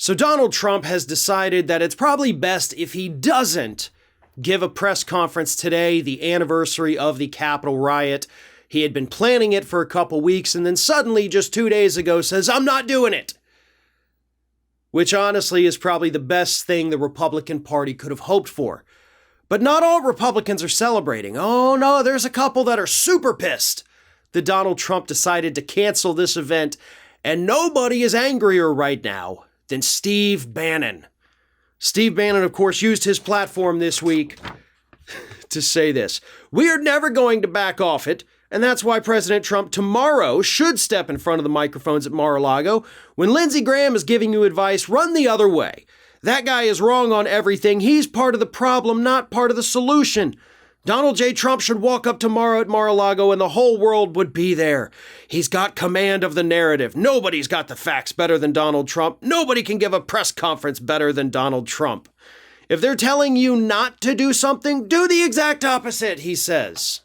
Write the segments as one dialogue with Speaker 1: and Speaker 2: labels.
Speaker 1: So Donald Trump has decided that it's probably best if he doesn't give a press conference today, the anniversary of the Capitol riot. He had been planning it for a couple weeks and then suddenly just 2 days ago says, I'm not doing it. Which honestly is probably the best thing the Republican Party could have hoped for. But not all Republicans are celebrating. Oh no, there's a couple that are super pissed that Donald Trump decided to cancel this event, and nobody is angrier right now than Steve Bannon. Steve Bannon, of course, used his platform this week to say this. We are never going to back off it, and that's why President Trump tomorrow should step in front of the microphones at Mar-a-Lago. When Lindsey Graham is giving you advice, run the other way. That guy is wrong on everything. He's part of the problem, not part of the solution. Donald J. Trump should walk up tomorrow at Mar-a-Lago and the whole world would be there. He's got command of the narrative. Nobody's got the facts better than Donald Trump. Nobody can give a press conference better than Donald Trump. If they're telling you not to do something, do the exact opposite, he says.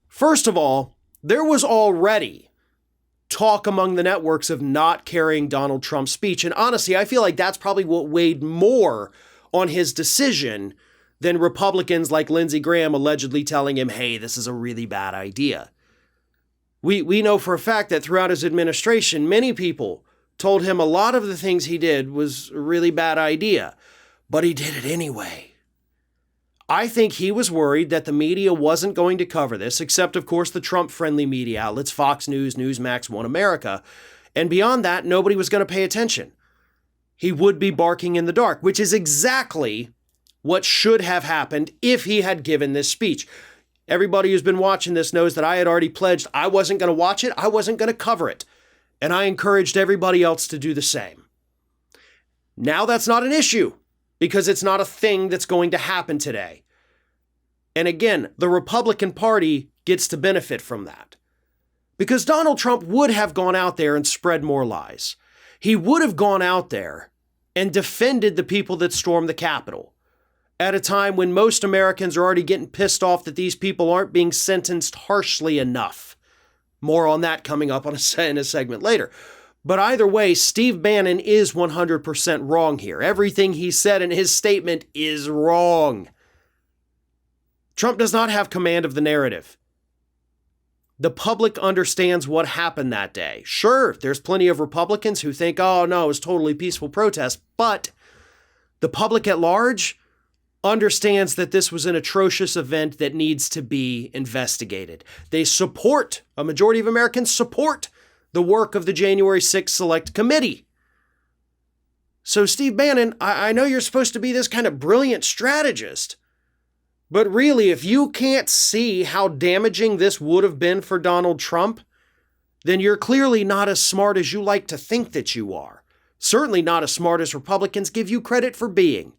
Speaker 1: First of all, there was already talk among the networks of not carrying Donald Trump's speech. And honestly, I feel like that's probably what weighed more on his decision than Republicans like Lindsey Graham allegedly telling him, hey, this is a really bad idea. We know for a fact that throughout his administration, many people told him a lot of the things he did was a really bad idea, but he did it anyway. I think he was worried that the media wasn't going to cover this, except, of course, the Trump-friendly media outlets, Fox News, Newsmax, One America. And beyond that, nobody was going to pay attention. He would be barking in the dark, which is exactly what should have happened if he had given this speech. Everybody who's been watching this knows that I had already pledged I wasn't going to watch it, I wasn't going to cover it. And I encouraged everybody else to do the same. Now that's not an issue, because it's not a thing that's going to happen today. And again, the Republican Party gets to benefit from that. Because Donald Trump would have gone out there and spread more lies. He would have gone out there and defended the people that stormed the Capitol at a time when most Americans are already getting pissed off that these people aren't being sentenced harshly enough. More on that coming up in a segment later. But either way, Steve Bannon is 100% wrong here. Everything he said in his statement is wrong. Trump does not have command of the narrative. The public understands what happened that day. Sure, there's plenty of Republicans who think, oh no, it was totally peaceful protest, but the public at large understands that this was an atrocious event that needs to be investigated. They support, a majority of Americans support the work of the January 6th Select Committee. So Steve Bannon, I know you're supposed to be this kind of brilliant strategist, but really, if you can't see how damaging this would have been for Donald Trump, then you're clearly not as smart as you like to think that you are. Certainly not as smart as Republicans give you credit for being.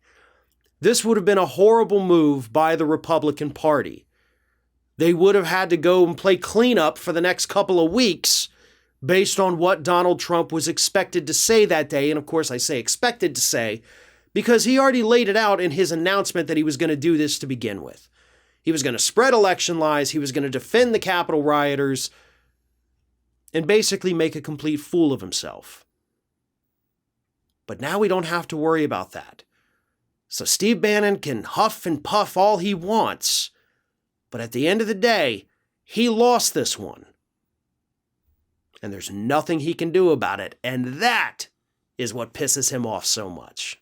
Speaker 1: This would have been a horrible move by the Republican Party. They would have had to go and play cleanup for the next couple of weeks based on what Donald Trump was expected to say that day. And of course, I say expected to say because he already laid it out in his announcement that he was going to do this to begin with. He was going to spread election lies. He was going to defend the Capitol rioters and basically make a complete fool of himself. But now we don't have to worry about that. So Steve Bannon can huff and puff all he wants, but at the end of the day, he lost this one. And there's nothing he can do about it, and that is what pisses him off so much.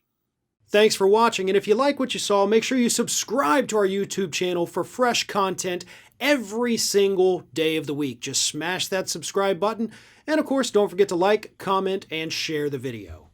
Speaker 1: Thanks for watching, and if you like what you saw, make sure you subscribe to our YouTube channel for fresh content every single day of the week. Just smash that subscribe button, and of course, don't forget to like, comment, and share the video.